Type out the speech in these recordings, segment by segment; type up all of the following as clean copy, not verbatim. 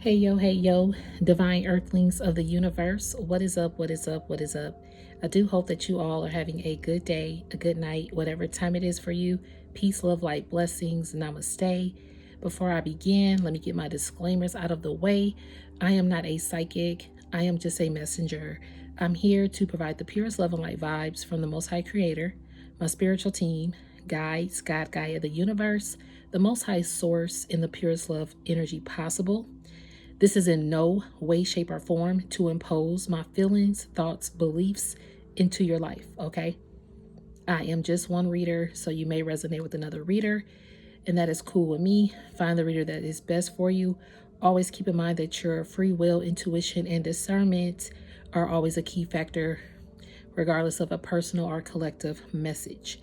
Hey yo, divine earthlings of the universe. What is up? What is up? What is up? I do hope that you all are having a good day, a good night, whatever time it is for you. Peace, love, light, blessings. Namaste. Before I begin, let me get my disclaimers out of the way. I am not a psychic, I am just a messenger. I'm here to provide the purest love and light vibes from the Most High Creator, my spiritual team, guides, God, Gaia, the universe, the Most High Source, in the purest love energy possible. This is in no way, shape, or form to impose my feelings, thoughts, beliefs into your life, okay? I am just one reader, so you may resonate with another reader, and that is cool with me. Find the reader that is best for you. Always keep in mind that your free will, intuition, and discernment are always a key factor, regardless of a personal or collective message.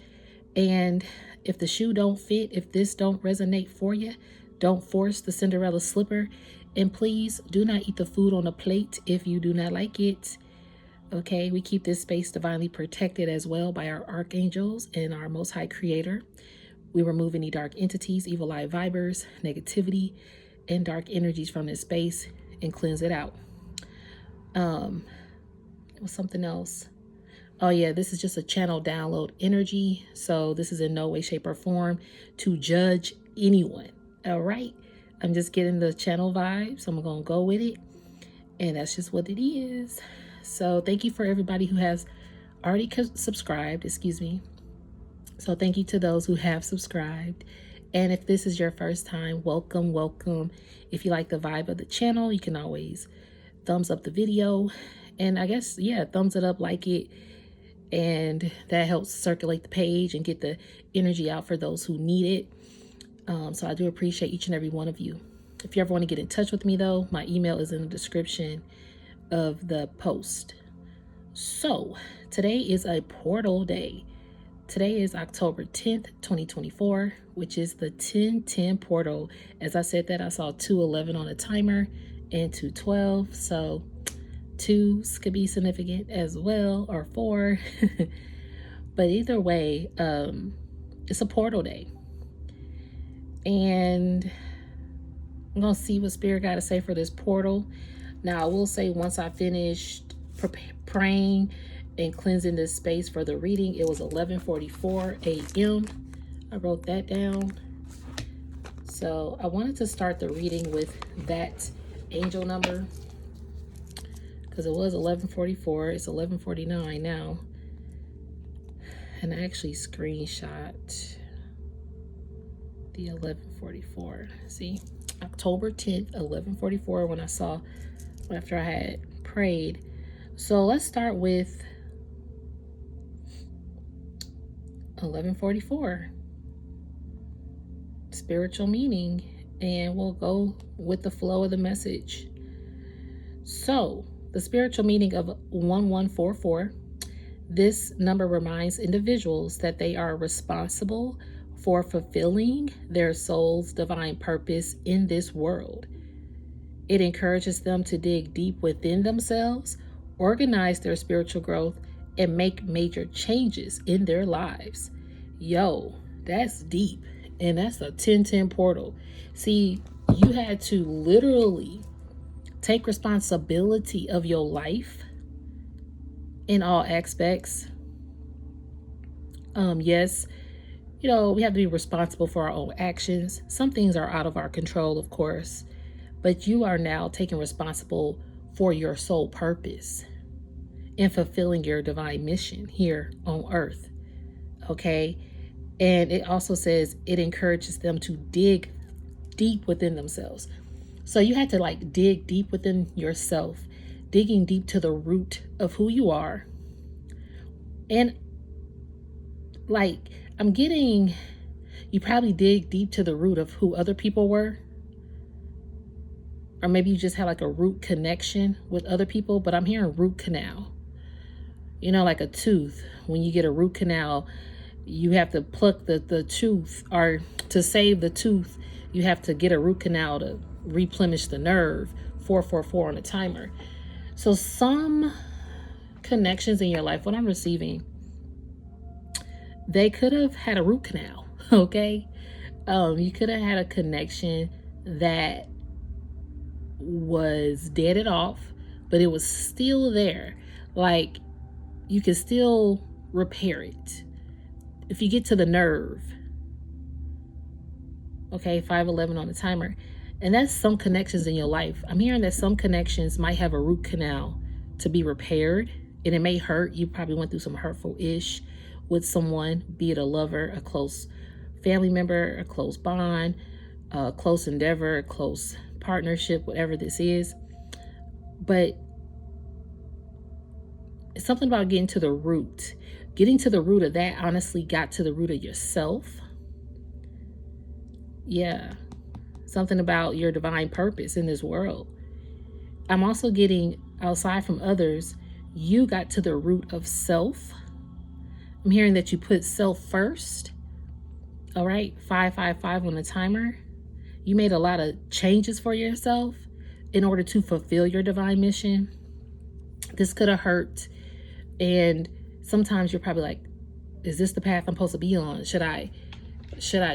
And if the shoe don't fit, if this don't resonate for you, don't force the Cinderella slipper. And please do not eat the food on the plate if you do not like it. Okay, we keep this space divinely protected as well by our archangels and our Most High Creator. We remove any dark entities, evil eye vibers, negativity, and dark energies from this space and cleanse it out. It was something else. Oh yeah, this is just a channel download energy. So this is in no way, shape, or form to judge anyone. All right. I'm just getting the channel vibes. I'm going to go with it. And that's just what it is. So thank you for everybody who has already subscribed. Excuse me. So thank you to those who have subscribed. And if this is your first time, welcome, welcome. If you like the vibe of the channel, you can always thumbs up the video. And I guess, yeah, thumbs it up, like it. And that helps circulate the page and get the energy out for those who need it. So I do appreciate each and every one of you. If you ever want to get in touch with me, though, my email is in the description of the post. So today is a portal day. Today is October 10th, 2024, which is the 1010 portal. As I said that, I saw 211 on a timer and 212. So twos could be significant as well, or four. But either way, it's a portal day. And I'm going to see what Spirit got to say for this portal. Now, I will say once I finished praying and cleansing this space for the reading, it was 11:44 a.m. I wrote that down. So I wanted to start the reading with that angel number because it was 11:44. It's 11:49 now. And I actually screenshot the 11:44. See, October 10th, 11:44, when I saw after I had prayed. So let's start with 11:44, spiritual meaning, and we'll go with the flow of the message. So the spiritual meaning of 1144, this number reminds individuals that they are responsible for fulfilling their soul's divine purpose in this world. It encourages them to dig deep within themselves, organize their spiritual growth, and make major changes in their lives. Yo, that's deep. And that's a 1010 portal. See, you had to literally take responsibility of your life in all aspects. Yes, we have to be responsible for our own actions. Some things are out of our control, of course, but you are now taking responsible for your soul purpose and fulfilling your divine mission here on earth. Okay. And it also says it encourages them to dig deep within themselves. So you had to dig deep within yourself, digging deep to the root of who you are. And I'm getting, you probably dig deep to the root of who other people were. Or maybe you just had a root connection with other people, but I'm hearing root canal. Like a tooth. When you get a root canal, you have to pluck the tooth, or to save the tooth, you have to get a root canal to replenish the nerve. 444 on a timer. So some connections in your life, what I'm receiving, they could have had a root canal. Okay. You could have had a connection that was deaded off, but it was still there. Like, you can still repair it. If you get to the nerve, okay, 511 on the timer. And that's some connections in your life. I'm hearing that some connections might have a root canal to be repaired, and it may hurt. You probably went through some hurtful-ish with someone, be it a lover, a close family member, a close bond, a close endeavor, a close partnership, whatever this is. But it's something about getting to the root. Getting to the root of that honestly got to the root of yourself. Yeah. Something about your divine purpose in this world. I'm also getting, outside from others, you got to the root of self. I'm hearing that you put self first. All right, 555 on the timer. You made a lot of changes for yourself in order to fulfill your divine mission. This could have hurt. And sometimes you're probably like, is this the path I'm supposed to be on? Should I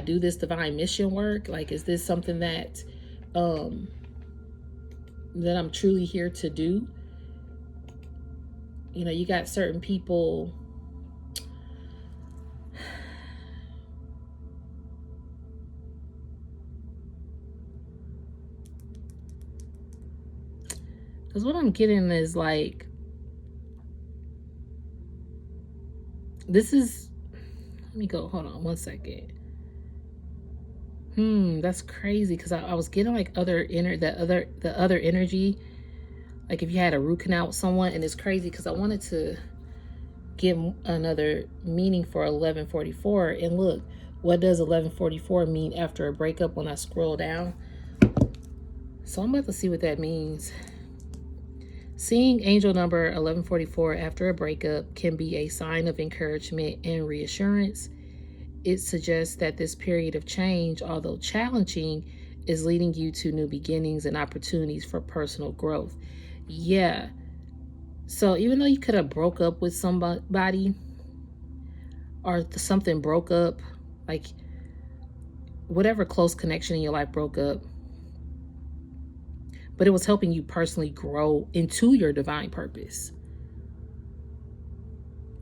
do this divine mission work? Like, is this something that that I'm truly here to do? You know, you got certain people because what I'm getting is like, this is, let me go, hold on one second. That's crazy, because I was getting like the other energy, like if you had a root canal with someone. And it's crazy because I wanted to give another meaning for 1144, and look, what does 1144 mean after a breakup when I scroll down? So I'm about to see what that means. Seeing angel number 1144 after a breakup can be a sign of encouragement and reassurance. It suggests that this period of change, although challenging, is leading you to new beginnings and opportunities for personal growth. Yeah. So even though you could have broke up with somebody, or something broke up, like whatever close connection in your life broke up, but it was helping you personally grow into your divine purpose.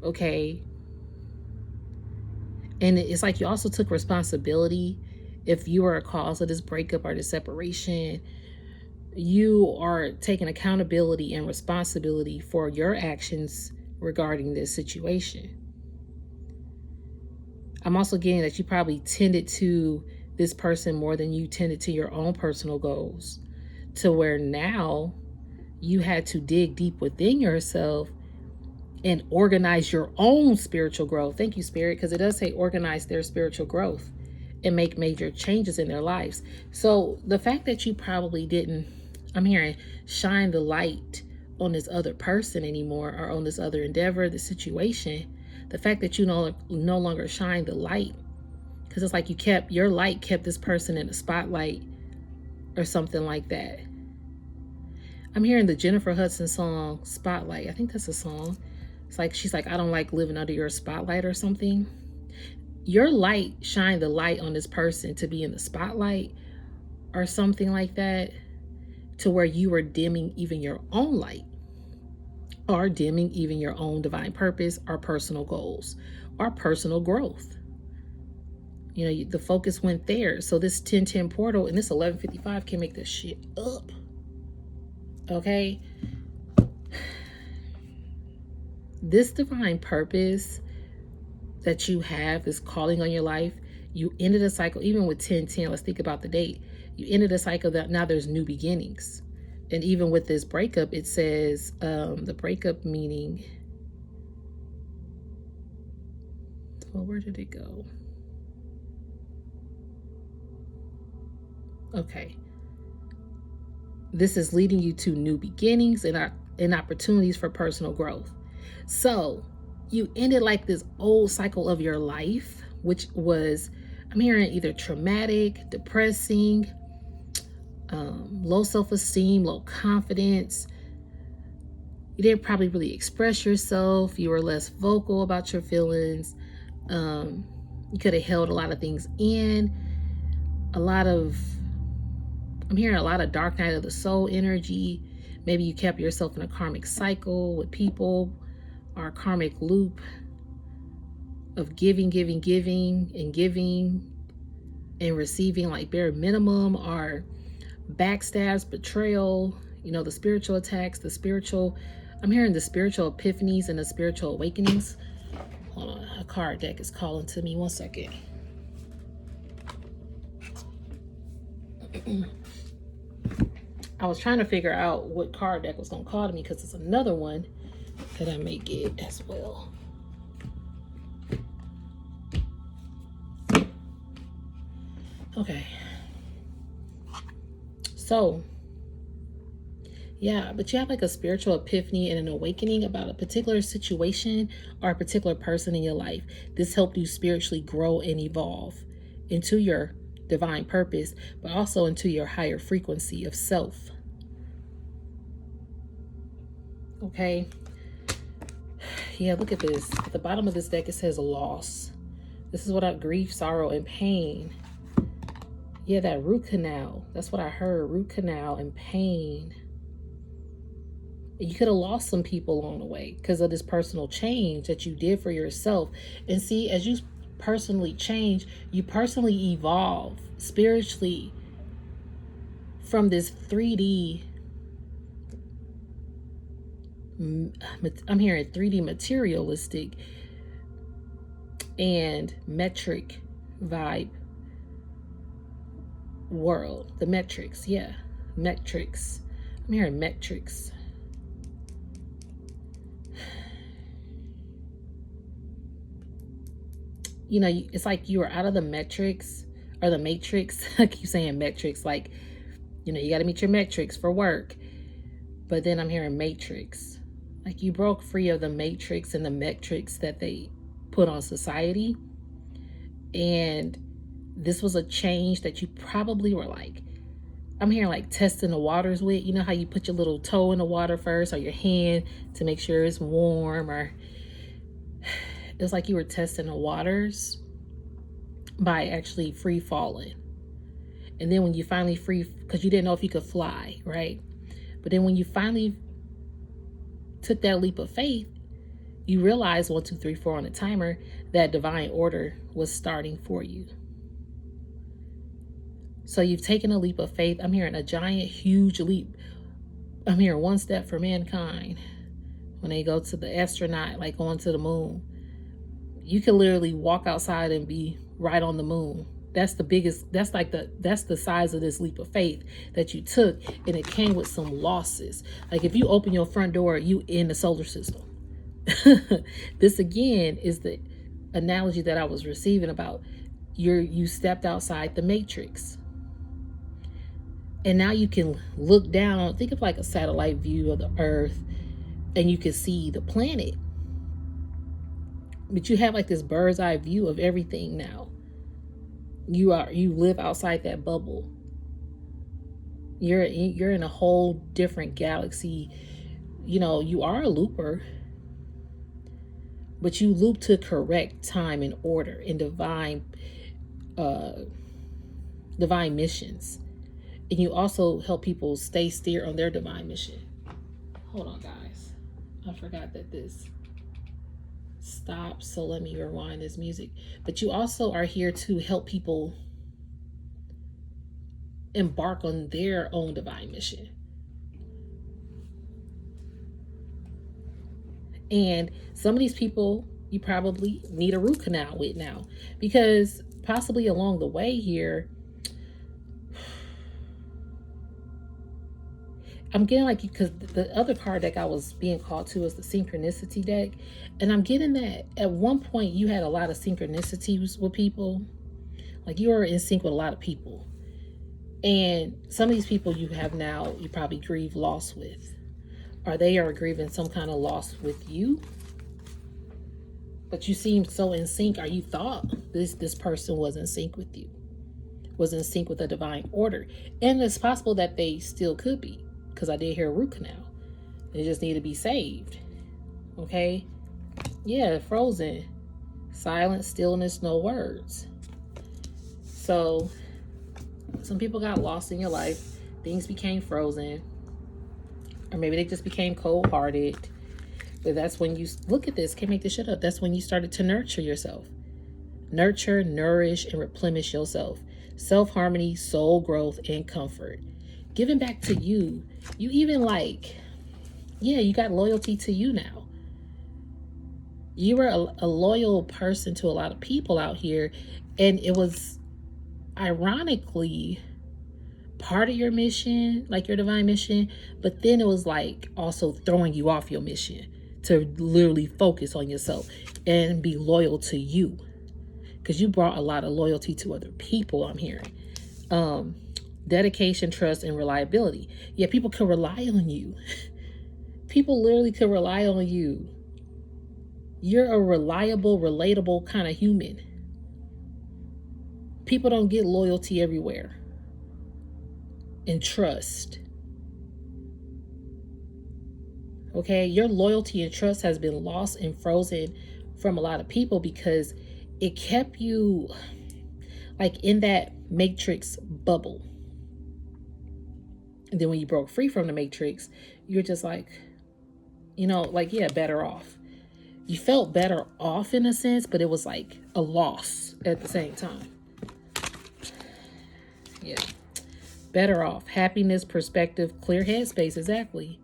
Okay. And it's like you also took responsibility. If you are a cause of this breakup or this separation, you are taking accountability and responsibility for your actions regarding this situation. I'm also getting that you probably tended to this person more than you tended to your own personal goals, to where now you had to dig deep within yourself and organize your own spiritual growth. Thank you, Spirit, because it does say organize their spiritual growth and make major changes in their lives. So the fact that you probably didn't, I'm hearing, shine the light on this other person anymore, or on this other endeavor, the situation, the fact that you no longer shine the light, because it's like your light kept this person in the spotlight or something like that. I'm hearing the Jennifer Hudson song Spotlight. I think that's a song. It's like, she's like, I don't like living under your spotlight or something. Your light shined the light on this person to be in the spotlight or something like that, to where you were dimming even your own light, or dimming even your own divine purpose or personal goals or personal growth. You know, the focus went there. So this 1010 portal and this 1155 can make this shit up. Okay. This divine purpose that you have, this calling on your life, you ended a cycle. Even with 1010, let's think about the date. You ended a cycle that now there's new beginnings. And even with this breakup, it says the breakup meaning. Well, where did it go? Okay. This is leading you to new beginnings and opportunities for personal growth. So you ended like this old cycle of your life, which was, I'm hearing, either traumatic, depressing, low self-esteem, low confidence. You didn't probably really express yourself. You were less vocal about your feelings. You could have held a lot of things in. A lot of, I'm hearing a lot of dark night of the soul energy. Maybe you kept yourself in a karmic cycle with people, or a karmic loop of giving, and receiving like bare minimum, or backstabs, betrayal, the spiritual attacks, I'm hearing the spiritual epiphanies and the spiritual awakenings. Hold on, a card deck is calling to me. 1 second. I was trying to figure out what card deck was going to call to me, because it's another one that I may get as well. Okay. So, yeah, but you have like a spiritual epiphany and an awakening about a particular situation or a particular person in your life. This helped you spiritually grow and evolve into your divine purpose, but also into your higher frequency of self. Okay. Yeah, look at this. At the bottom of this deck, it says loss. This is what I grief, sorrow, and pain. Yeah, that root canal. That's what I heard. Root canal and pain. You could have lost some people along the way because of this personal change that you did for yourself. And see, as you personally change, you personally evolve spiritually from this 3D. I'm hearing 3D materialistic and metric vibe world. The metrics, yeah. Metrics. I'm hearing metrics. It's like you are out of the metrics or the matrix. I keep saying metrics, like, you got to meet your metrics for work. But then I'm hearing matrix. Like you broke free of the matrix and the metrics that they put on society. And this was a change that you probably were like, I'm hearing like testing the waters with. You know how you put your little toe in the water first, or your hand to make sure it's warm, or it's like you were testing the waters by actually free falling. And then when you finally because you didn't know if you could fly, right? But then when you finally took that leap of faith, you realized 1, 2, 3, 4 on the timer, that divine order was starting for you. So you've taken a leap of faith. I'm hearing a giant, huge leap. I'm hearing one step for mankind. When they go to the astronaut, like going to the moon, you can literally walk outside and be right on the moon. That's the biggest, that's the size of this leap of faith that you took, and it came with some losses. Like if you open your front door, you in the solar system. This again is the analogy that I was receiving about you stepped outside the matrix. And now you can look down, think of like a satellite view of the earth, and you can see the planet. But you have like this bird's eye view of everything now. You live outside that bubble. You're in a whole different galaxy. You are a looper, but you loop to correct time and order and divine missions. And you also help people stay steer on their divine mission. Hold on, guys. I forgot that this stopped, so let me rewind this music. But you also are here to help people embark on their own divine mission. And some of these people you probably need a root canal with now, because possibly along the way here, I'm getting like, because the other card deck I was being called to is the synchronicity deck. And I'm getting that at one point you had a lot of synchronicities with people. Like you were in sync with a lot of people. And some of these people you probably grieve loss with. Or they are grieving some kind of loss with you. But you seemed so in sync, or you thought this person was in sync with you. Was in sync with the divine order. And it's possible that they still could be. Because I did hear a root canal. They just need to be saved. Okay? Yeah, frozen. Silence, stillness, no words. So, some people got lost in your life. Things became frozen, or maybe they just became cold-hearted. But that's when you look at this. Can't make this shit up. That's when you started to nurture yourself. Nurture, nourish, and replenish yourself. Self-harmony, soul growth, and comfort. Giving back to you. You even you got loyalty to you now. You were a loyal person to a lot of people out here, and it was ironically part of your mission, like your divine mission, but then it was like also throwing you off your mission to literally focus on yourself and be loyal to you, because you brought a lot of loyalty to other people. I'm hearing dedication, trust, and reliability. Yeah, people can rely on you. People literally can rely on you. You're a reliable, relatable kind of human. People don't get loyalty everywhere and trust. Okay, your loyalty and trust has been lost and frozen from a lot of people because it kept you like in that matrix bubble. And then when you broke free from the matrix, you're just like, better off. You felt better off in a sense, but it was like a loss at the same time. Yeah. Better off. Happiness, perspective, clear headspace. Exactly.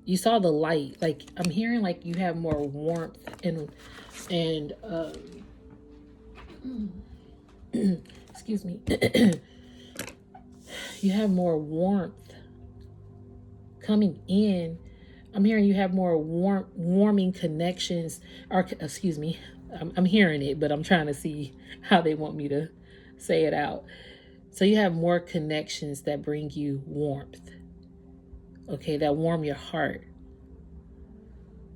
You saw the light. Like, I'm hearing like you have more warmth and excuse me. You have more warmth coming in. I'm hearing you have more warming connections. Or, excuse me, I'm hearing it, but I'm trying to see how they want me to say it out. So you have more connections that bring you warmth. Okay, that warm your heart.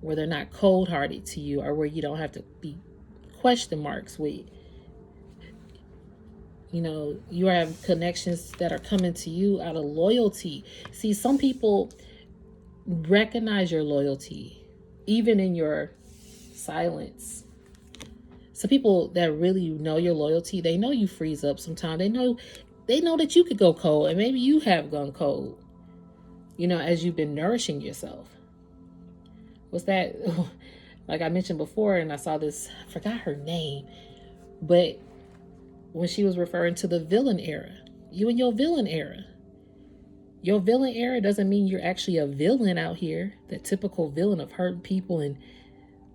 Where they're not cold-hearted to you, or where you don't have to be question marks with. You have connections that are coming to you out of loyalty. See, some people recognize your loyalty, even in your silence. Some people that really know your loyalty, they know you freeze up sometimes. They know that you could go cold, and maybe you have gone cold, as you've been nourishing yourself. What's that? Like I mentioned before, and I saw this, I forgot her name, but when she was referring to the villain era, you and your villain era. Your villain era doesn't mean you're actually a villain out here, the typical villain of hurting people and,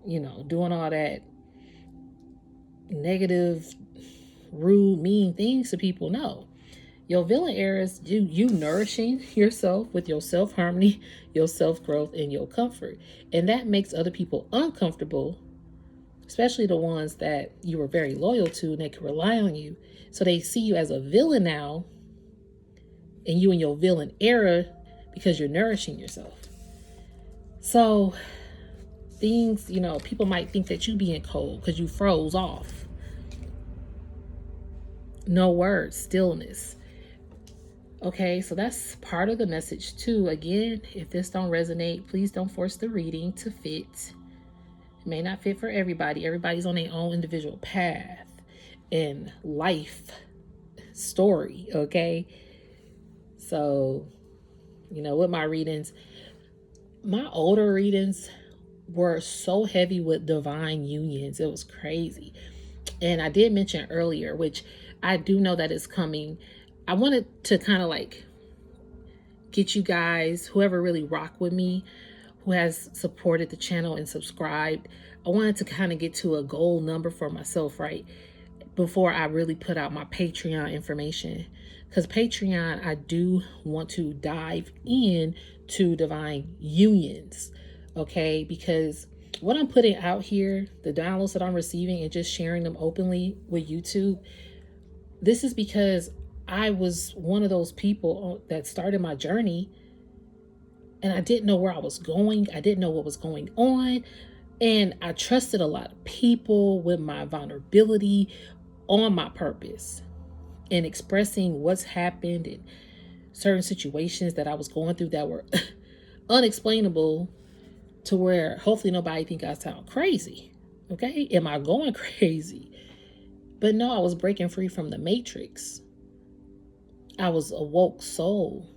doing all that negative, rude, mean things to people. No. Your villain era is you nourishing yourself with your self-harmony, your self-growth, and your comfort. And that makes other people uncomfortable, especially the ones that you were very loyal to and they can rely on you. So they see you as a villain now, and you in your villain era, because you're nourishing yourself. So things, people might think that you being cold because you froze off. No words, stillness. Okay, so that's part of the message too. Again, if this don't resonate, please don't force the reading to fit. It may not fit for everybody. Everybody's on their own individual path and life story, okay? So, with my readings, my older readings were so heavy with divine unions. It was crazy. And I did mention earlier, which I do know that is coming. I wanted to kind of get you guys, whoever really rock with me, who has supported the channel and subscribed, I wanted to kind of get to a goal number for myself, right? Before I really put out my Patreon information. Because Patreon, I do want to dive in to divine unions, okay? Because what I'm putting out here, the downloads that I'm receiving and just sharing them openly with YouTube, this is because I was one of those people that started my journey and I didn't know where I was going. I didn't know what was going on. And I trusted a lot of people with my vulnerability on my purpose and expressing what's happened in certain situations that I was going through that were unexplainable, to where hopefully nobody think I sound crazy. Okay? Am I going crazy? But no, I was breaking free from the matrix. I was a woke soul.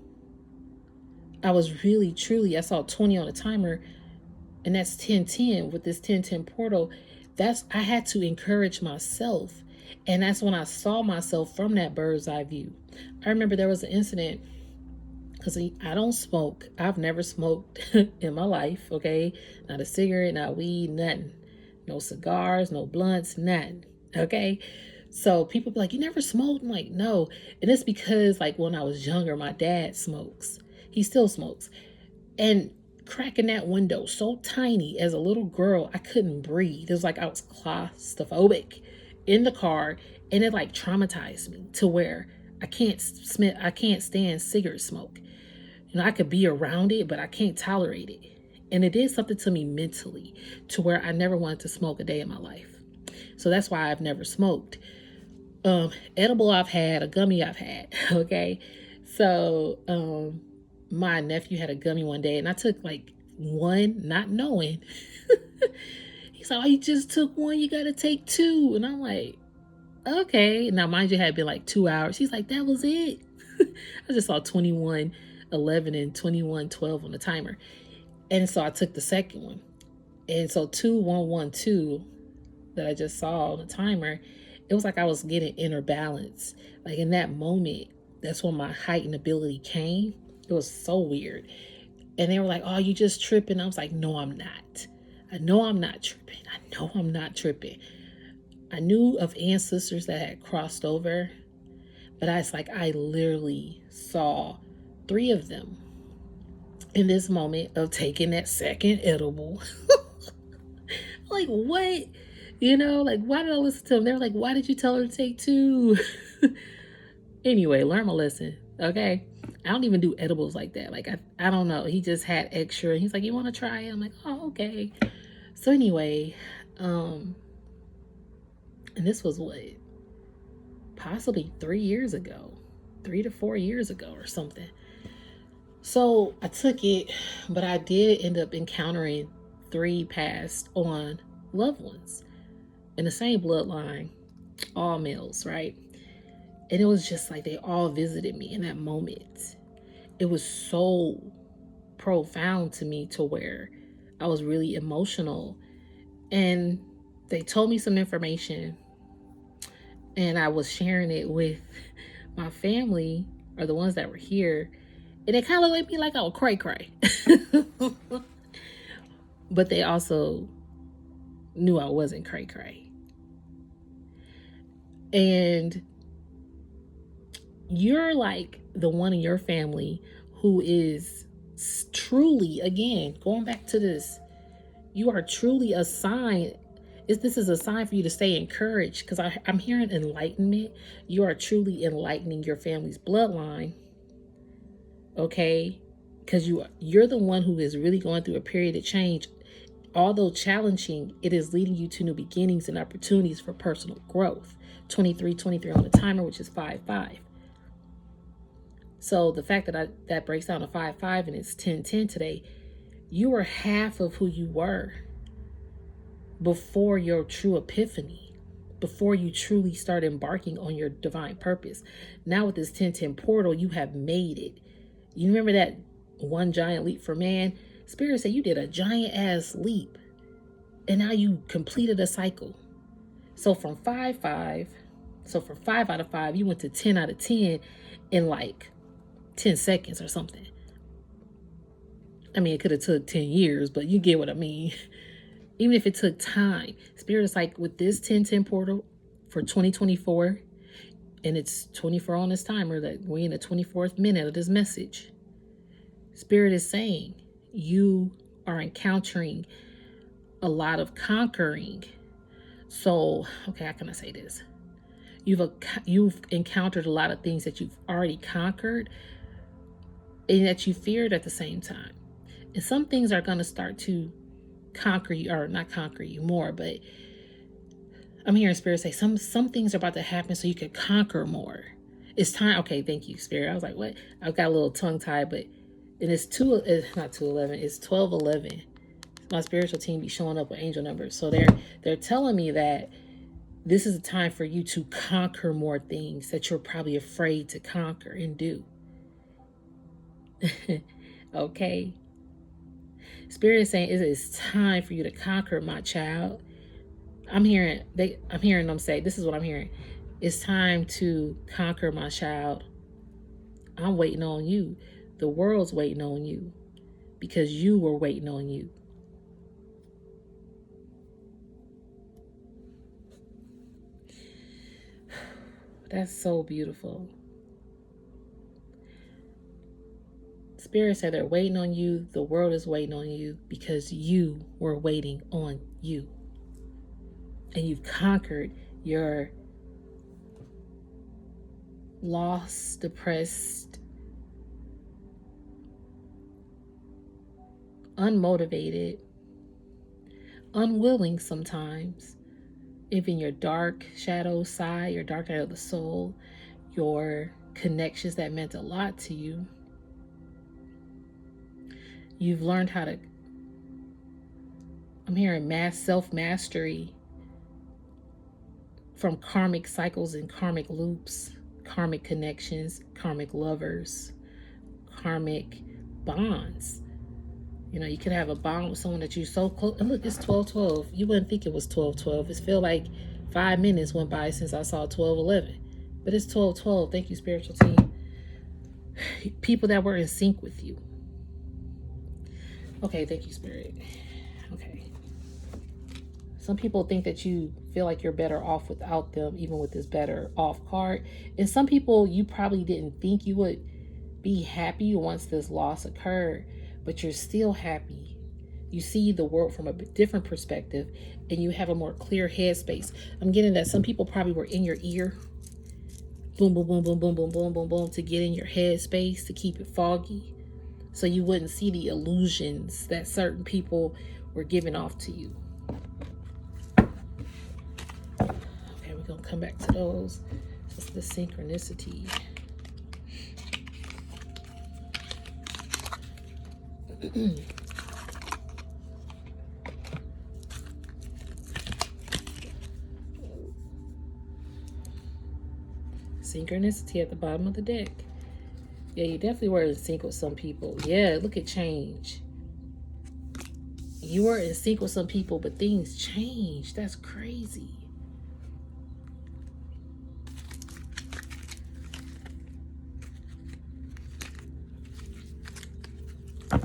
I was really, truly, I saw 20 on the timer, and that's 1010 with this 1010 portal. I had to encourage myself. And that's when I saw myself from that bird's eye view. I remember there was an incident because I don't smoke. I've never smoked in my life, okay? Not a cigarette, not weed, nothing. No cigars, no blunts, nothing, okay? So people be like, you never smoked? I'm like, no. And it's because, like, when I was younger, my dad smokes. He still smokes. And cracking that window so tiny as a little girl, I couldn't breathe. It was like I was claustrophobic in the car, and it like traumatized me to where I can't stand cigarette smoke. I could be around it, but I can't tolerate it. And it did something to me mentally to where I never wanted to smoke a day in my life. So that's why I've never smoked. Edible I've had, a gummy I've had, okay? So my nephew had a gummy one day, and I took like one, not knowing. He's like, oh, you just took one, you gotta take two. And I'm like, okay. Now, mind you, it had been like 2 hours. He's like, that was it. I just saw 21:11 and 21:12 on the timer. And so I took the second one. And so 2112 that I just saw on the timer, it was like I was getting inner balance. Like in that moment, that's when my heightened ability came. It was so weird. And they were like, oh, you just tripping. I was like, no, I'm not. I know I'm not tripping. I know I'm not tripping. I knew of ancestors that had crossed over, but I literally saw 3 of them in this moment of taking that second edible. Like, what? Like, why did I listen to them? They were like, why did you tell her to take 2? Anyway, learn my lesson, okay? I don't even do edibles like that. Like, I don't know. He just had extra. He's like, you want to try it? I'm like, oh, okay. So anyway, and this was what? Possibly 3 years ago. 3 to 4 years ago or something. So I took it, but I did end up encountering 3 passed on loved ones in the same bloodline, all males, right? And it was just like they all visited me in that moment. It was so profound to me to where I was really emotional. And they told me some information, and I was sharing it with my family, or the ones that were here, and it kind of looked at me like I was cray. But they also knew I wasn't cray. And you're like the one in your family who is truly, again, going back to this, you are truly a sign. This is a sign for you to stay encouraged, because I'm hearing enlightenment. You are truly enlightening your family's bloodline, okay? Because you're the one who is really going through a period of change. Although challenging, it is leading you to new beginnings and opportunities for personal growth. 23 on the timer, which is 5-5. So the fact that that breaks down to 5-5 and it's 10-10 today, you are half of who you were before your true epiphany, before you truly start embarking on your divine purpose. Now with this 10-10 portal, you have made it. You remember that one giant leap for man? Spirit said you did a giant ass leap, and now you completed a cycle. So from 5-5, so from 5 out of 5, you went to 10 out of 10 in like 10 seconds or something. I mean, it could have took 10 years, but you get what I mean. Even if it took time, Spirit is like, with this 10-10 portal for 2024, and it's 24 on this timer, that we're in the 24th minute of this message. Spirit is saying you are encountering a lot of conquering. So, okay, how can I say this? You've encountered a lot of things that you've already conquered and that you feared at the same time. And some things are going to start to conquer you, or not conquer you more, but I'm hearing Spirit say some things are about to happen so you can conquer more. It's time. Okay, thank you, Spirit. I was like, what? I've got a little tongue tied, but and it's not 211, it's 1211. My spiritual team be showing up with angel numbers. So they're telling me that This is a time for you to conquer more things that you're probably afraid to conquer and do. Okay? Spirit is saying it is time for you to conquer, my child. I'm hearing them say, this is what I'm hearing. It's time to conquer, my child. I'm waiting on you. The world's waiting on you because you were waiting on you. That's so beautiful. Spirit said they're waiting on you. The world is waiting on you because you were waiting on you. And you've conquered your lost, depressed, unmotivated, unwilling sometimes, even your dark shadow side, your dark night of the soul, your connections that meant a lot to you. You've learned how to, I'm hearing self-mastery from karmic cycles and karmic loops, karmic connections, karmic lovers, karmic bonds. You know, you could have a bond with someone that you're so close. And look, it's 12:12. You wouldn't think it was 12:12. It feels like 5 minutes went by since I saw 12:11. But it's 12:12. Thank you, spiritual team. People that were in sync with you. Okay, thank you, Spirit. Okay. Some people think that you feel like you're better off without them, even with this better off card. And some people, you probably didn't think you would be happy once this loss occurred, but you're still happy. You see the world from a different perspective and you have a more clear headspace. I'm getting that some people probably were in your ear. Boom, boom, boom, boom, boom, boom, boom, boom, boom, to get in your headspace, to keep it foggy. So you wouldn't see the illusions that certain people were giving off to you. Okay, we're going to come back to those. Just the synchronicity. Synchronicity at the bottom of the deck. Yeah, you definitely were in sync with some people. Yeah, look at change. You were in sync with some people, but things changed. That's crazy. All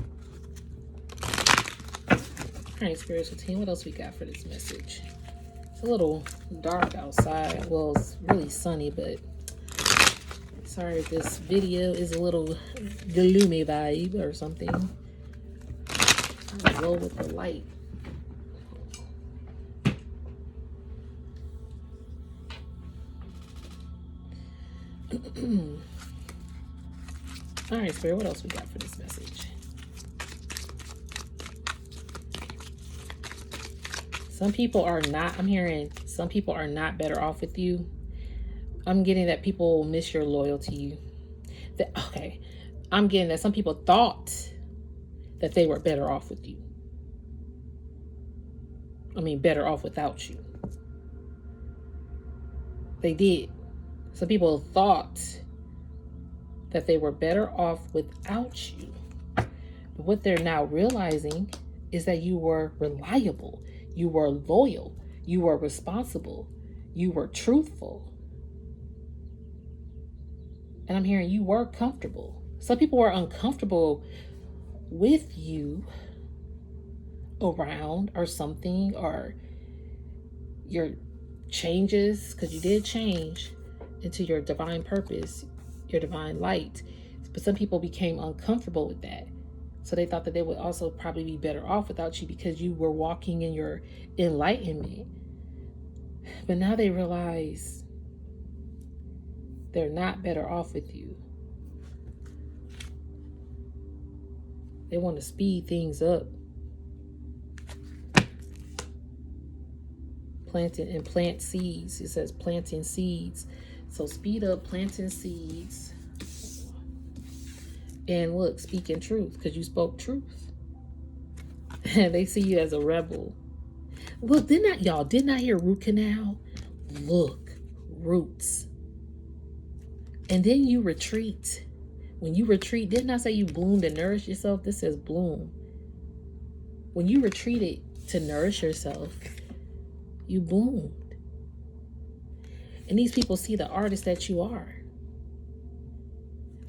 right, spiritual team, what else we got for this message? It's a little dark outside. Well, it's really sunny, but sorry if this video is a little gloomy vibe or something. I'll go with the light. All right, Spirit, what else we got for this message? Some people are not, I'm hearing some people are not better off with you. I'm getting that people miss your loyalty. Okay, I'm getting that some people thought that they were better off with you. I mean, better off without you. They did. Some people thought that they were better off without you. But what they're now realizing is that you were reliable, you were loyal, you were responsible, you were truthful. And I'm hearing you were comfortable. Some people were uncomfortable with you around or something, or your changes, because you did change into your divine purpose, your divine light. But some people became uncomfortable with that. So they thought that they would also probably be better off without you because you were walking in your enlightenment. But now they realize they're not better off with you. They want to speed things up. Plant seeds. It says planting seeds. So speed up planting seeds. And look, speaking truth, because you spoke truth. And they see you as a rebel. Look, didn't I hear root canal? Look, roots. And then you retreat. When you retreat, didn't I say you bloomed and nourished yourself? This says bloom. When you retreated to nourish yourself, you bloomed. And these people see the artist that you are.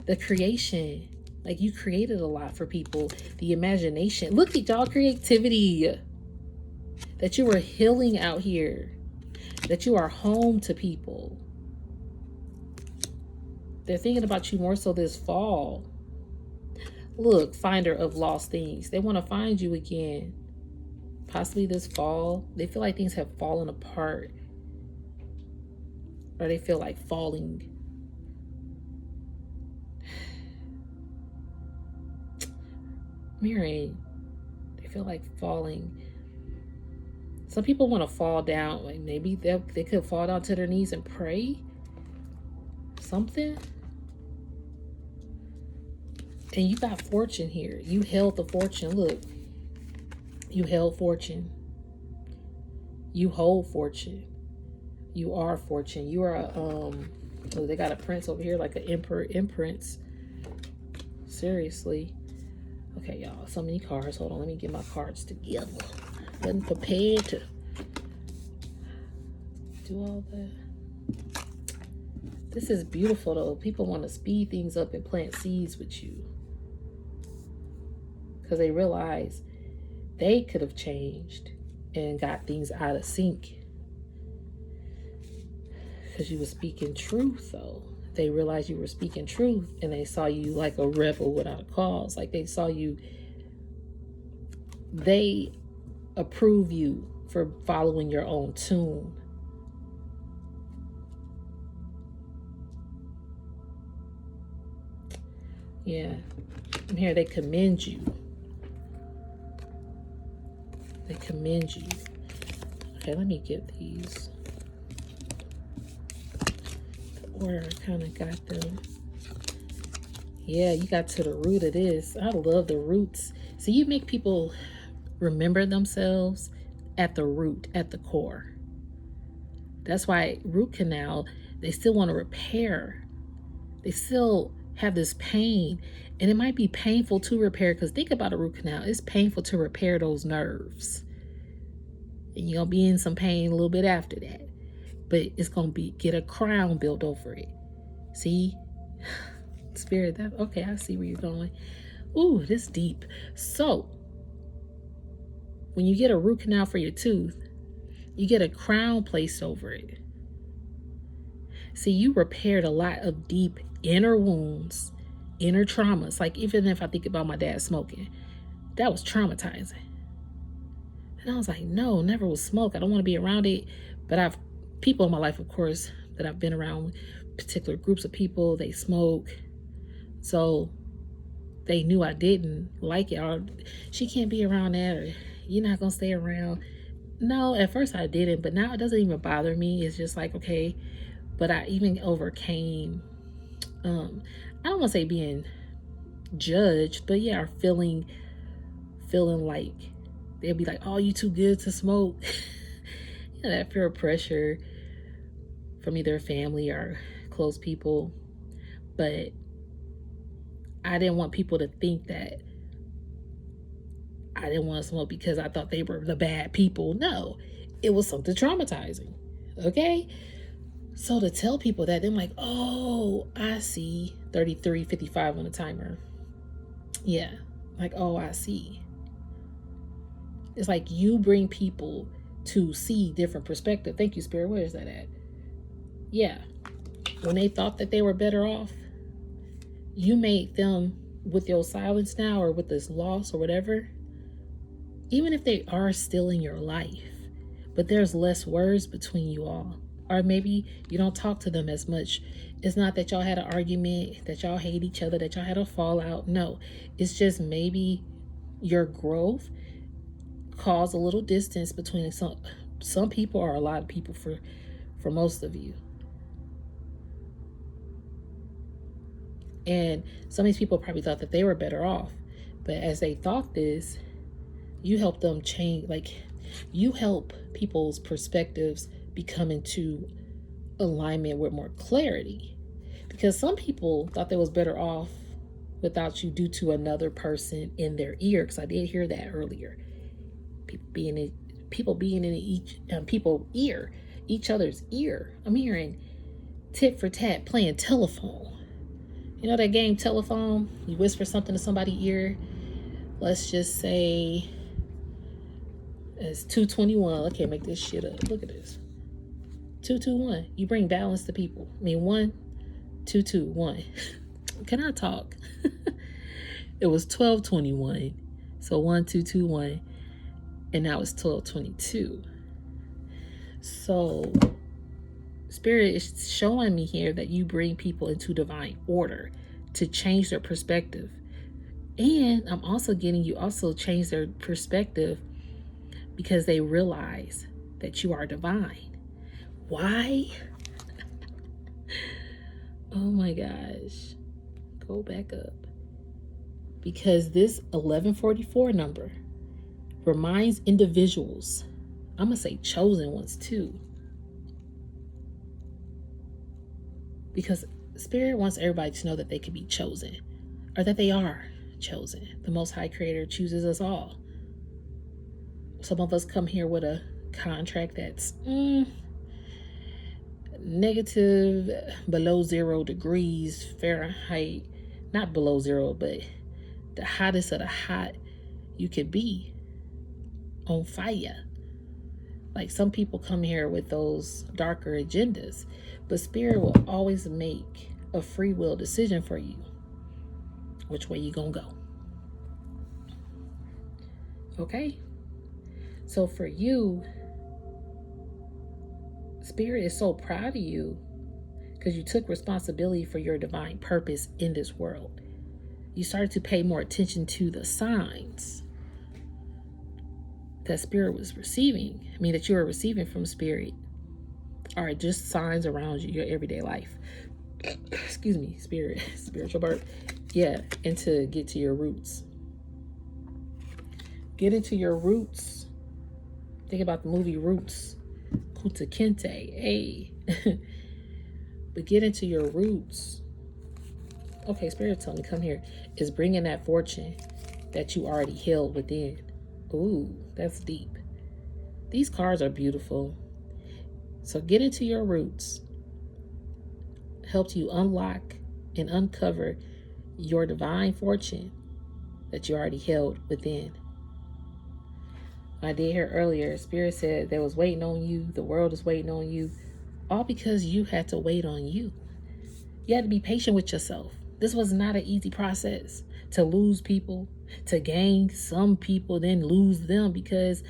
The creation. Like, you created a lot for people. The imagination. Look at y'all creativity. That you are healing out here. That you are home to people. They're thinking about you more so this fall. Look, finder of lost things. They want to find you again. Possibly this fall. They feel like things have fallen apart. Or they feel like falling. Mirroring. They feel like falling. Some people want to fall down. Like maybe they could fall down to their knees and pray. Something. And you got fortune here. You held the fortune. Look. You held fortune. You hold fortune. You are fortune. You are a, they got a prince over here, like an imprince. Seriously. Okay, y'all. So many cards. Hold on. Let me get my cards together. Wasn't prepared to do all that. This is beautiful, though. People want to speed things up and plant seeds with you. Because they realize they could have changed and got things out of sync. Because you were speaking truth, though. They realized you were speaking truth, and they saw you like a rebel without a cause. Like they saw you. They approve you for following your own tune. Yeah. And here they commend you. They commend you. Okay, let me get these. The order, I kind of got them. Yeah, you got to the root of this. I love the roots. So you make people remember themselves at the root, at the core. That's why root canal, they still want to repair. They still have this pain. And it might be painful to repair, because think about a root canal. It's painful to repair those nerves. And you're going to be in some pain a little bit after that. But it's going to get a crown built over it. See? Spirit, that okay, I see where you're going. Ooh, this deep. So, when you get a root canal for your tooth, you get a crown placed over it. See, you repaired a lot of deep inner wounds, inner traumas. Like, even if I think about my dad smoking, that was traumatizing. And I was like, no, never will smoke. I don't want to be around it. But I've people in my life, of course, that I've been around, particular groups of people, they smoke. So they knew I didn't like it. Or she can't be around that, or you're not going to stay around. No, at first I didn't, but now it doesn't even bother me. It's just like, okay. But I even overcame, I don't want to say being judged, but yeah, feeling like they'll be like, oh, you too good to smoke. You know, that fear of pressure from either family or close people. But I didn't want people to think that I didn't want to smoke because I thought they were the bad people. No, it was something traumatizing. Okay? So to tell people that, they're like, oh, I see. 33:55 on the timer. Yeah. Like, oh, I see. It's like you bring people to see different perspective. Thank you, Spirit. Where is that at? Yeah. When they thought that they were better off, you made them, with your silence now or with this loss or whatever, even if they are still in your life, but there's less words between you all. Or maybe you don't talk to them as much. It's not that y'all had an argument, that y'all hate each other, that y'all had a fallout. No, it's just maybe your growth caused a little distance between some people, or a lot of people for most of you. And some of these people probably thought that they were better off. But as they thought this, you help them change. Like, you help people's perspectives become into alignment with more clarity. Because some people thought they was better off without you due to another person in their ear. Because I did hear that earlier. People being in each other's ear. I'm hearing tit for tat playing telephone. You know that game telephone? You whisper something to somebody's ear. Let's just say it's 221. I can't make this shit up. Look at this. 221. You bring balance to people. I mean 1, 2, 2, 1. Can I talk? It was 1221. So 1, 2, 2, 1. And now it's 1222. So Spirit is showing me here that you bring people into divine order to change their perspective. And I'm also getting you also change their perspective because they realize that you are divine. Why? Oh my gosh. Go back up. Because this 1144 number reminds individuals, I'm going to say chosen ones too. Because Spirit wants everybody to know that they can be chosen, or that they are chosen. The Most High Creator chooses us all. Some of us come here with a contract that's negative below 0 degrees Fahrenheit. Not below 0, but the hottest of the hot you could be. On fire. Like some people come here with those darker agendas, but Spirit will always make a free will decision for you. Which way you gonna go? Okay? So for you, Spirit is so proud of you because you took responsibility for your divine purpose in this world. You started to pay more attention to the signs that Spirit was receiving. I mean, that you were receiving from Spirit are just signs around you, your everyday life. Excuse me, spiritual birth. Yeah, and to get to your roots. Get into your roots. Think about the movie Roots. Kuta Kinte. Hey. But get into your roots. Okay, Spirit told me, come here. Is bringing that fortune that you already held within. Ooh, that's deep. These cards are beautiful. So get into your roots. Helps you unlock and uncover your divine fortune that you already held within. I did hear earlier, Spirit said they was waiting on you. The world is waiting on you. All because you had to wait on you. You had to be patient with yourself. This was not an easy process to lose people, to gain some people, then lose them, because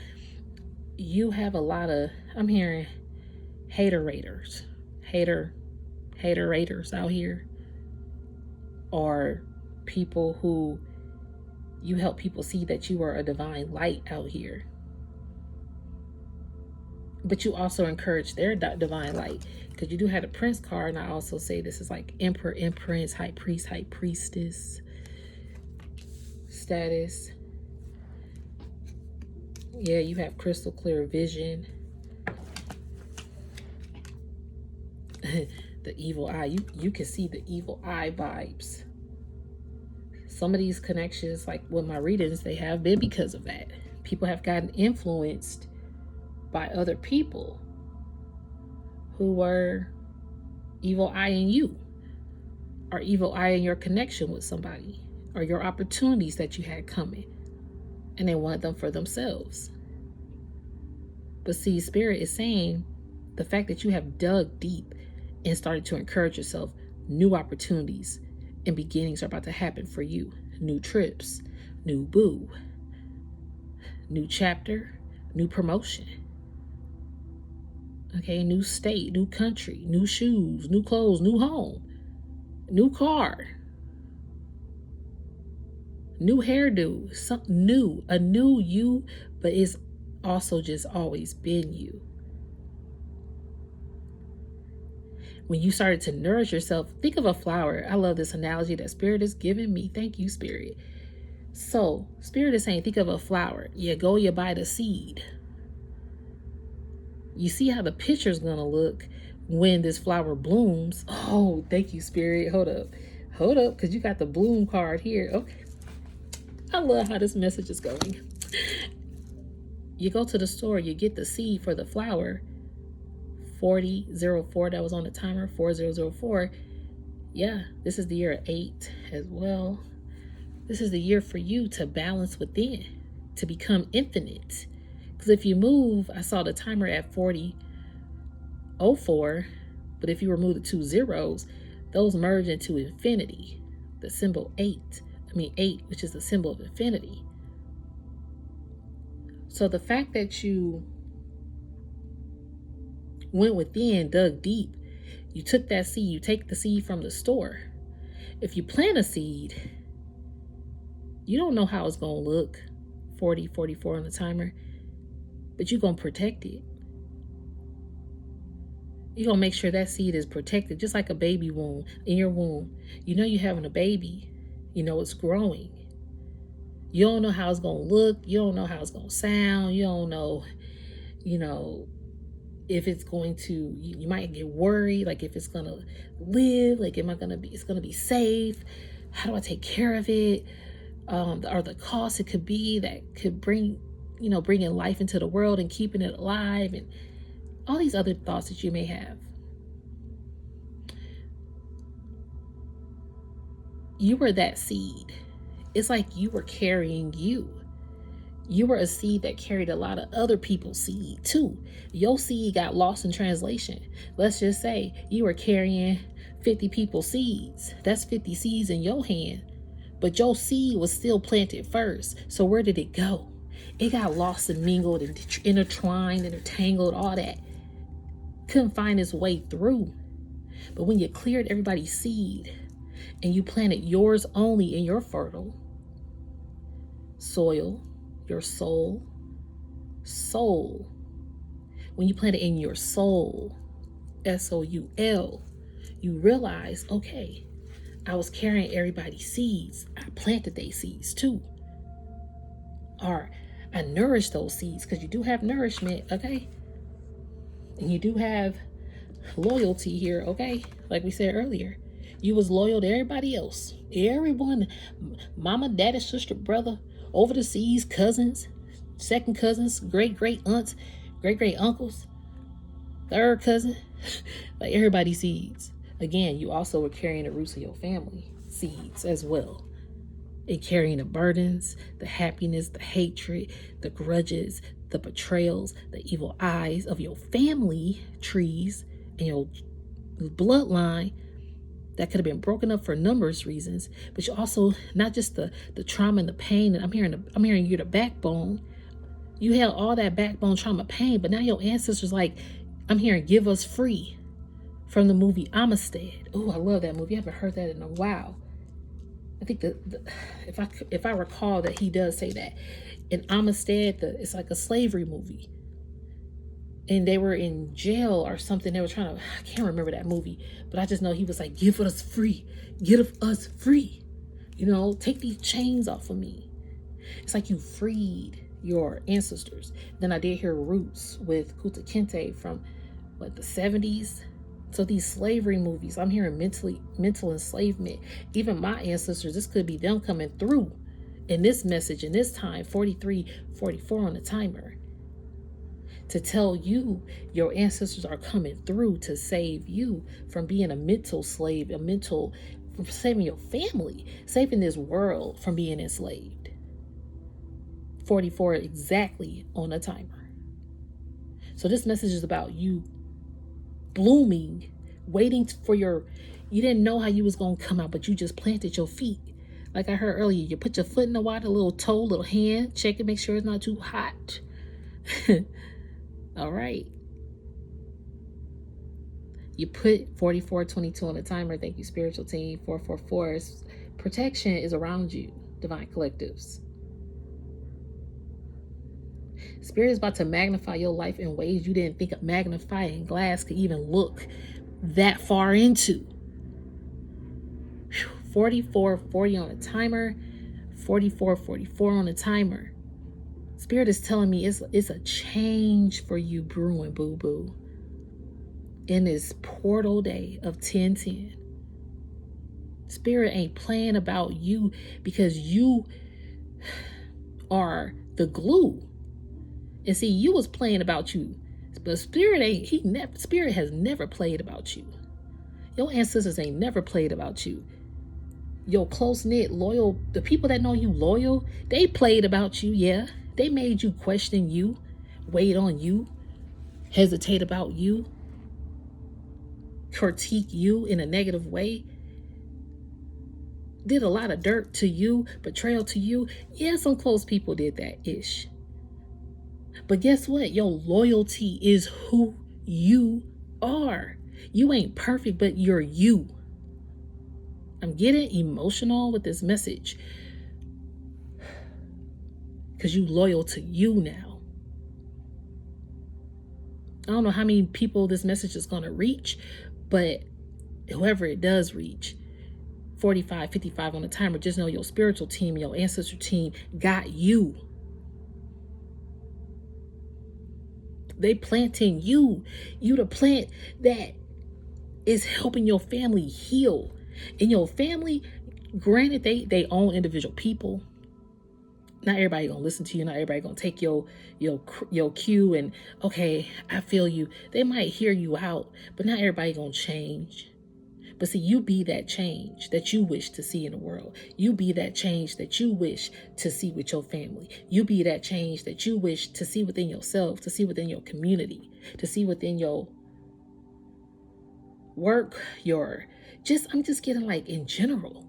you have a lot of, I'm hearing haterators out here, or people who you help people see that you are a divine light out here. But you also encourage their divine light, because you do have a Prince card, and I also say this is like Emperor, Empress, High Priest, High Priestess status. Yeah, you have crystal clear vision. The evil eye, you can see the evil eye vibes. Some of these connections, like with my readings, they have been because of that. People have gotten influenced by other people who were evil eyeing you, or evil eyeing your connection with somebody, or your opportunities that you had coming, and they wanted them for themselves. But see, Spirit is saying the fact that you have dug deep and started to encourage yourself, new opportunities and beginnings are about to happen for you. New trips, new boo, new chapter, new promotion. Okay, new state, new country, new shoes, new clothes, new home, new car, new hairdo, something new, a new you, but it's also just always been you. When you started to nourish yourself, think of a flower. I love this analogy that Spirit is giving me. Thank you, Spirit. So, Spirit is saying, think of a flower. You go, you buy the seed. You see how the picture's gonna look when this flower blooms. Oh, thank you, Spirit. Hold up, because you got the bloom card here. Okay, I love how this message is going. You go to the store, you get the seed for the flower, 4004, that was on the timer, 4004. Yeah, this is the year of 8 as well. This is the year for you to balance within, to become infinite. Because if you move, I saw the timer at 4004, but if you remove the 2 zeros, those merge into infinity. The symbol 8, which is the symbol of infinity. So the fact that you went within, dug deep, you took that seed, you take the seed from the store. If you plant a seed, you don't know how it's going to look, 4044 on the timer, but you're going to protect it. You're going to make sure that seed is protected, just like a baby womb. In your womb, you know you're having a baby. You know it's growing. You don't know how it's going to look. You don't know how it's going to sound. You don't know, if it's going to, you might get worried, like if it's going to live, like it's going to be safe. How do I take care of it? Or the cost it could be that could bringing life into the world and keeping it alive, and all these other thoughts that you may have. You were that seed. It's like you were carrying you. You were a seed that carried a lot of other people's seed too. Your seed got lost in translation. Let's just say you were carrying 50 people's seeds. That's 50 seeds in your hand. But your seed was still planted first. So where did it go? It got lost and mingled and intertwined, intertangled, all that. Couldn't find its way through. But when you cleared everybody's seed and you planted yours only in your fertile soil, your soul, when you plant it in your soul, SOUL, you realize, okay, I was carrying everybody's seeds. I planted their seeds too. Or I nourished those seeds, because you do have nourishment, okay? And you do have loyalty here, okay? Like we said earlier, you was loyal to everybody else. Everyone, mama, daddy, sister, brother, over the seas, cousins, second cousins, great aunts, great uncles, third cousin, like everybody's seeds. Again, you also were carrying the roots of your family seeds as well. And carrying the burdens, the happiness, the hatred, the grudges, the betrayals, the evil eyes of your family trees and your bloodline that could have been broken up for numerous reasons. But you also, not just the trauma and the pain, and I'm hearing you're the backbone. You held all that backbone, trauma, pain, but now your ancestors, like, I'm hearing, give us free, from the movie Namaste. Oh, I love that movie. I haven't heard that in a while. I think if I recall that he does say that in Namaste, it's like a slavery movie, and they were in jail or something. They were I can't remember that movie, but I just know he was like, give us free, take these chains off of me. It's like you freed your ancestors. Then I did hear Roots with Kuta Kinte from the 70s. So these slavery movies, I'm hearing mental enslavement. Even my ancestors, this could be them coming through in this message, in this time, 4344 on the timer, to tell you your ancestors are coming through to save you from being a mental slave, from saving your family, saving this world from being enslaved. 44 exactly on the timer. So this message is about you blooming, waiting for you didn't know how you was going to come out, but you just planted your feet. Like I heard earlier, you put your foot in the water, little toe, little hand, check it, make sure it's not too hot. All right. You put 4422 on the timer. Thank you, spiritual team. 444. Protection is around you, divine collectives. Spirit is about to magnify your life in ways you didn't think a magnifying glass could even look that far into. 4440 on the timer. 4444 on the timer. Spirit is telling me it's a change for you brewing, boo-boo. In this portal day of 1010. Spirit ain't playing about you because you are the glue. And see, you was playing about you. But Spirit ain't, Spirit has never played about you. Your ancestors ain't never played about you. Your close-knit, loyal, the people that know you loyal, they played about you, yeah. They made you question you, wait on you, hesitate about you, critique you in a negative way, did a lot of dirt to you, betrayal to you. Yeah, some close people did that-ish. But guess what? Your loyalty is who you are. You ain't perfect, but you're you. I'm getting emotional with this message because you loyal to you now. I don't know how many people this message is going to reach, but whoever it does reach, 45, 55 on the timer, just know your spiritual team, your ancestor team got you. They planting you. You the plant that is helping your family heal. In your family, granted, they own individual people. Not everybody gonna listen to you. Not everybody gonna take your cue and, okay, I feel you. They might hear you out, but not everybody gonna change. But see, you be that change that you wish to see in the world. You be that change that you wish to see with your family. You be that change that you wish to see within yourself, to see within your community, to see within your work, I'm just getting like in general.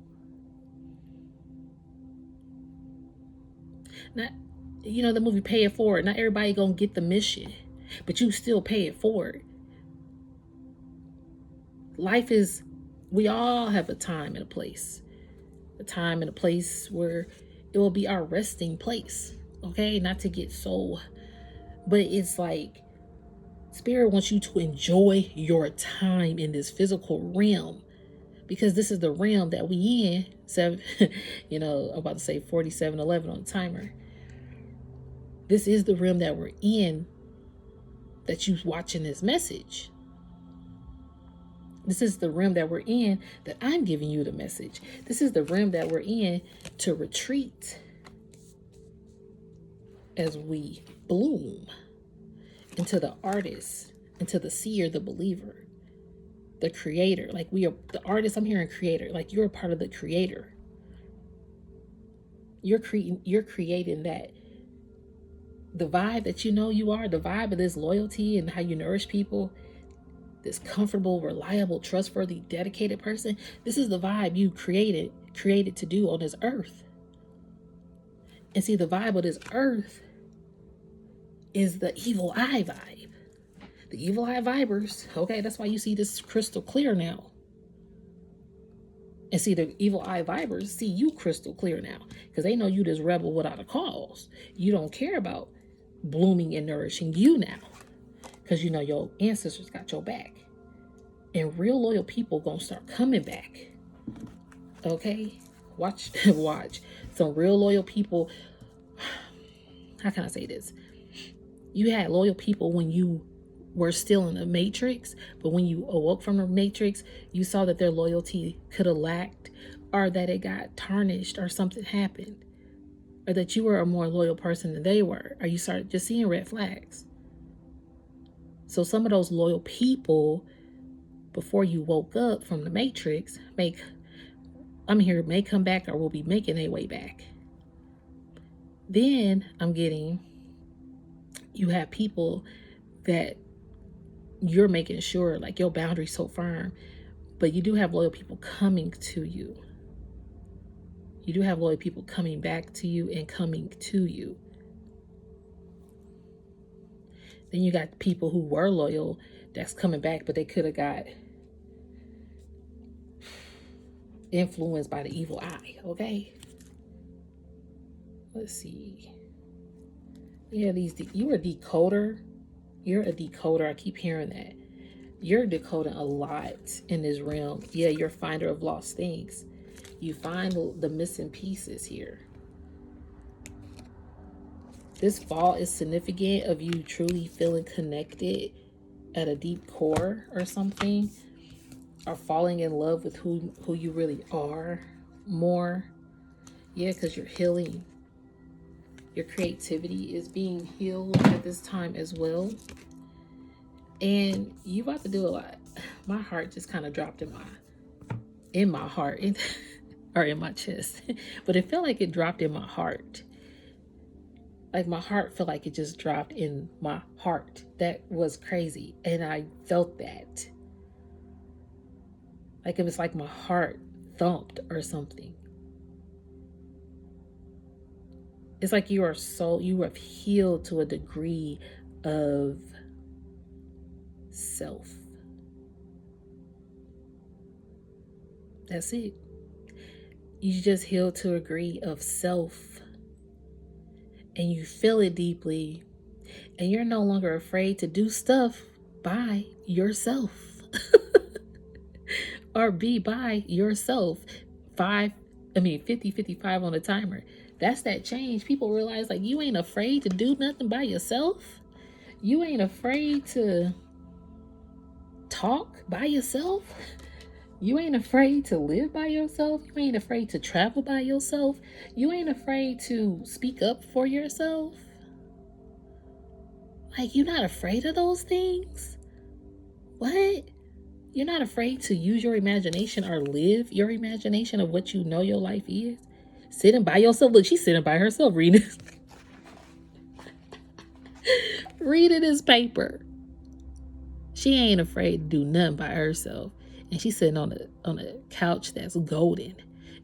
Not, the movie Pay It Forward. Not everybody gonna get the mission, but you still pay it forward. Life is, we all have a time and a place. A time and a place where it will be our resting place. Okay? Not to get so, but it's like Spirit wants you to enjoy your time in this physical realm, because this is the realm that we in. I'm about to say 47:11 on the timer. This is the realm that we're in, that you're watching this message. This is the realm that we're in, that I'm giving you the message. This is the realm that we're in to retreat as we bloom into the artist, into the seer, the believer, the creator. Like, we are the artist. I'm hearing creator. Like, you're a part of the creator. You're creating that. The vibe that you are, the vibe of this loyalty and how you nourish people, this comfortable, reliable, trustworthy, dedicated person. This is the vibe you created to do on this earth. And see, the vibe of this earth is the evil eye vibe. The evil eye vibers. Okay, that's why you see this crystal clear now. And see, the evil eye vibers see you crystal clear now, because they know you this rebel without a cause. You don't care about blooming and nourishing you now, because your ancestors got your back. And real loyal people gonna start coming back. Okay? Watch. Some real loyal people. How can I say this? You had loyal people when you were still in the matrix, but when you awoke from the matrix, you saw that their loyalty could have lacked, or that it got tarnished, or something happened, or that you were a more loyal person than they were, or you started just seeing red flags. So some of those loyal people, before you woke up from the matrix, may come back, or will be making their way back. Then you have people that you're making sure, like, your boundaries so firm, but you do have loyal people coming to you. You do have loyal people coming back to you and coming to you. Then you got people who were loyal that's coming back, but they could have got influenced by the evil eye. Okay, let's see. Yeah, you're a decoder. You're a decoder. I keep hearing that. You're decoding a lot in this realm. Yeah, you're a finder of lost things. You find the missing pieces here. This fall is significant of you truly feeling connected at a deep core or something, or falling in love with who you really are more. Yeah, because you're healing. Your creativity is being healed at this time as well. And you about to do a lot. My heart just kind of dropped in my heart or in my chest. But it felt like it dropped in my heart. Like my heart felt like it just dropped in my heart. That was crazy. And I felt that. Like it was like my heart thumped or something. It's like you have healed to a degree of self. That's it. You just healed to a degree of self, and you feel it deeply, and you're no longer afraid to do stuff by yourself. Or be by yourself. 50-55 on the timer. That's that change. People realize, like, you ain't afraid to do nothing by yourself. You ain't afraid to talk by yourself. You ain't afraid to live by yourself. You ain't afraid to travel by yourself. You ain't afraid to speak up for yourself. Like, you're not afraid of those things? What? You're not afraid to use your imagination or live your imagination of what you know your life is? Sitting by yourself. Look, she's sitting by herself reading reading this paper. She ain't afraid to do nothing by herself. And she's sitting on a couch that's golden.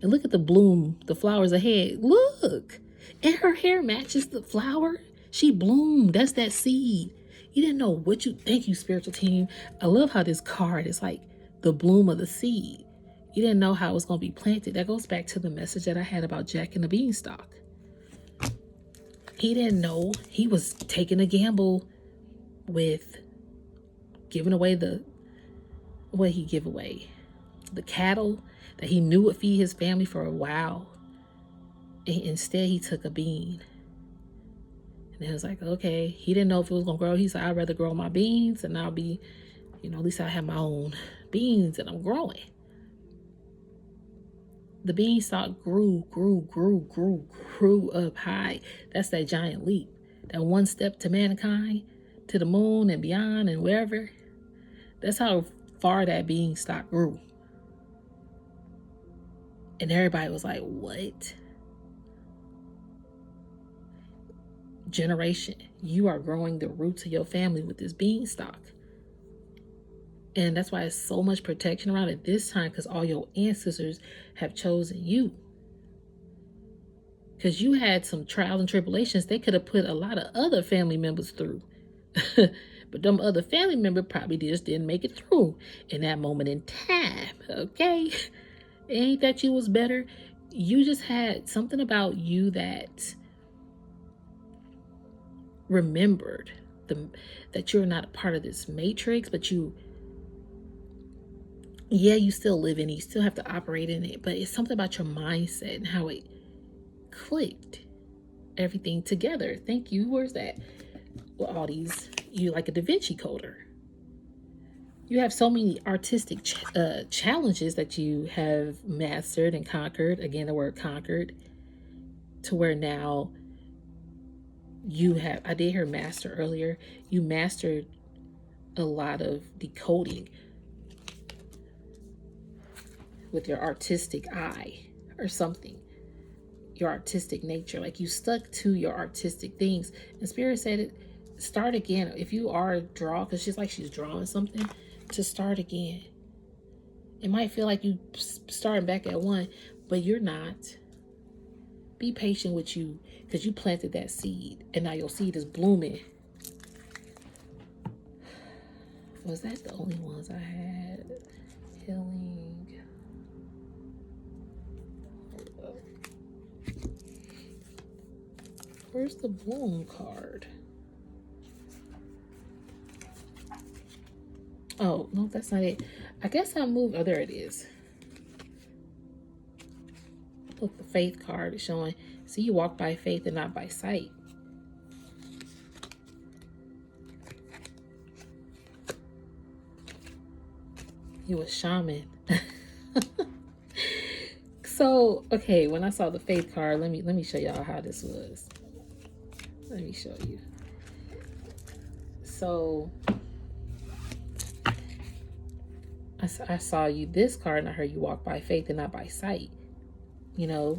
And look at the flowers ahead. Look. And her hair matches the flower. She bloomed. That's that seed. You didn't know what you... Thank you, spiritual team. I love how this card is like the bloom of the seed. You didn't know how it was going to be planted. That goes back to the message that I had about Jack and the Beanstalk. He didn't know. He was taking a gamble with giving away what he give away? The cattle that he knew would feed his family for a while. And instead, he took a bean. And it was like, okay, he didn't know if it was going to grow. He said, I'd rather grow my beans and I'll be, at least I have my own beans and I'm growing. The beanstalk grew up high. That's that giant leap. That one step to mankind, to the moon and beyond and wherever. That's how far that beanstalk grew. And everybody was like, what? Generation, you are growing the roots of your family with this beanstalk. And that's why it's so much protection around it this time, because all your ancestors have chosen you. Because you had some trials and tribulations they could have put a lot of other family members through. But them other family members probably just didn't make it through in that moment in time. Okay? It ain't that you was better. You just had something about you that remembered that you're not a part of this matrix, but you still live in it. You still have to operate in it. But it's something about your mindset and how it clicked everything together. Thank you. Where's that? Well, all these, you like a Divinity coder. You have so many artistic challenges that you have mastered and conquered. Again, the word conquered. To where now you have, I did hear master earlier. You mastered a lot of decoding with your artistic eye or something. Your artistic nature. Like you stuck to your artistic things. And Spirit said it, start again. If you are a draw, because she's drawing something, to start again. It might feel like you starting back at one, but you're not. Be patient with you, because you planted that seed and now your seed is blooming. Was that the only ones I had? Healing. Where's the bloom card? Oh, no, that's not it. I guess I moved. Oh, there it is. Look, the faith card is showing. See, you walk by faith and not by sight. You a shaman. So, okay, when I saw the faith card, let me show y'all how this was. Let me show you. So, I saw you this card, and I heard you walk by faith and not by sight. You know,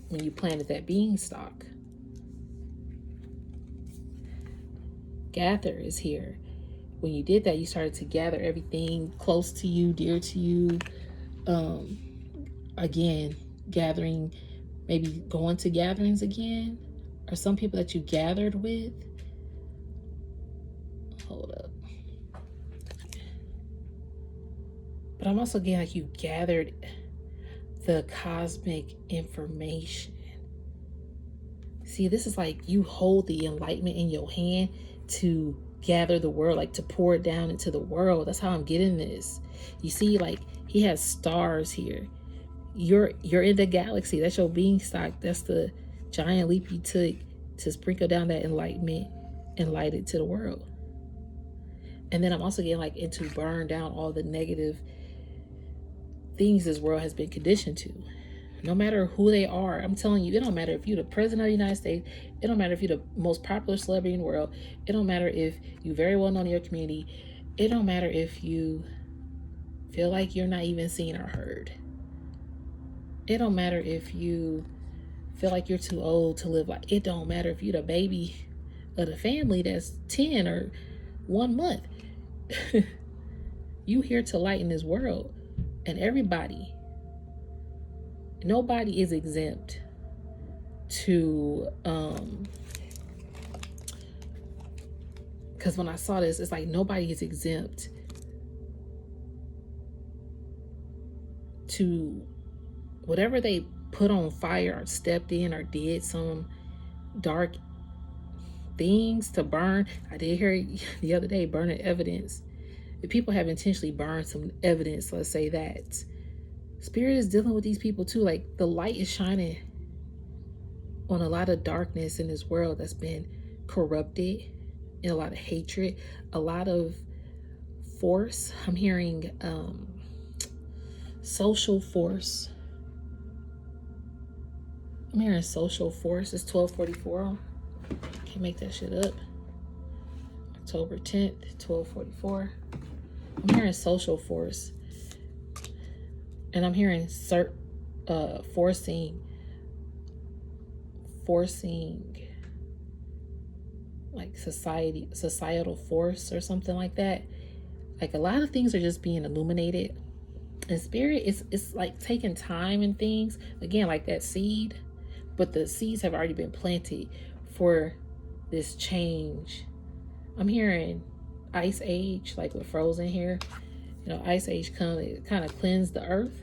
when you planted that beanstalk. Gather is here. When you did that, you started to gather everything close to you, dear to you. Again, gathering, maybe going to gatherings again, or some people that you gathered with. Hold up. But I'm also getting like you gathered the cosmic information. See, this is like you hold the enlightenment in your hand to gather the world, like to pour it down into the world. That's how I'm getting this. You see, like he has stars here. You're in the galaxy. That's your beanstalk. That's the giant leap you took to sprinkle down that enlightenment and light it to the world. And then I'm also getting like into burn down all the negative things this world has been conditioned to. No matter who they are, I'm telling you, it don't matter if you're the president of the United States. It don't matter if you're the most popular celebrity in the world. It don't matter if you're very well known in your community. It don't matter if you feel like you're not even seen or heard. It don't matter if you feel like you're too old to live like. It don't matter if you're the baby of the family that's 10 or 1 month. You here to lighten this world, and everybody. Nobody is exempt to because when I saw this, it's like nobody is exempt to whatever they put on fire or stepped in or did some dark things to burn. I did hear the other day burning evidence. If people have intentionally burned some evidence, let's say that, Spirit is dealing with these people too. Like the light is shining on a lot of darkness in this world that's been corrupted, and a lot of hatred, a lot of force. I'm hearing social force. I'm hearing social force. It's 12:44. Can't make that shit up. October 10th, 12:44. I'm hearing social force. And I'm hearing forcing like societal force or something like that. Like a lot of things are just being illuminated. And Spirit it's like taking time and things. Again, like that seed. But the seeds have already been planted for this change. I'm hearing ice age, like with Frozen here. You know, ice age kind of cleansed the earth.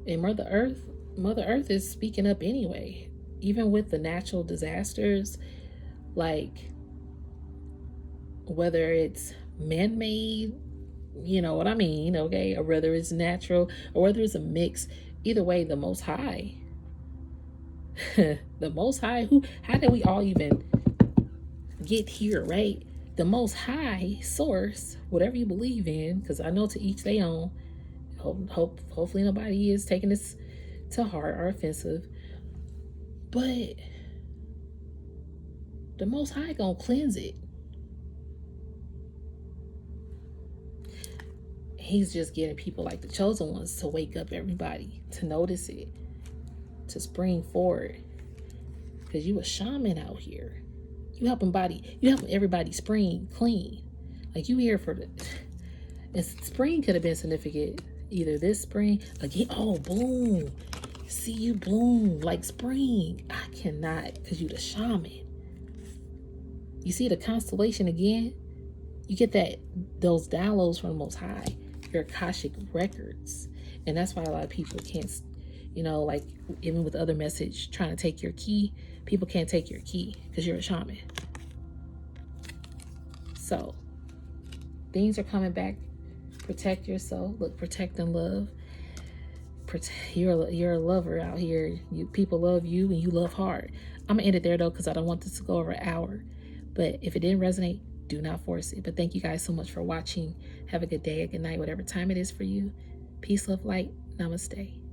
And Mother Earth is speaking up anyway. Even with the natural disasters, like whether it's man-made, you know what I mean, okay, or whether it's natural, or whether it's a mix. Either way, the Most High, the Most High, how did we all even get here, right? The Most High source, whatever you believe in, because I know to each their own. Hopefully nobody is taking this to heart or offensive, but the Most High gonna cleanse it. He's just getting people like the chosen ones to wake up everybody, to notice it, to spring forward. Because you a shaman out here. You helping everybody spring clean. Like you here for the, and spring could have been significant. Either this spring, again, oh, boom. See you bloom like spring. I cannot, because you the shaman. You see the constellation again? You get those downloads from the Most High, your Akashic records. And that's why a lot of people can't, like even with other message trying to take your key, people can't take your key because you're a shaman. So things are coming back. Protect yourself. Look, protect and love. You're a lover out here. People love you and you love hard. I'm gonna end it there though, because I don't want this to go over an hour. But if it didn't resonate, Do not force it. But thank you guys so much for watching. Have a good day, a good night, whatever time it is for you. Peace, love, light. Namaste.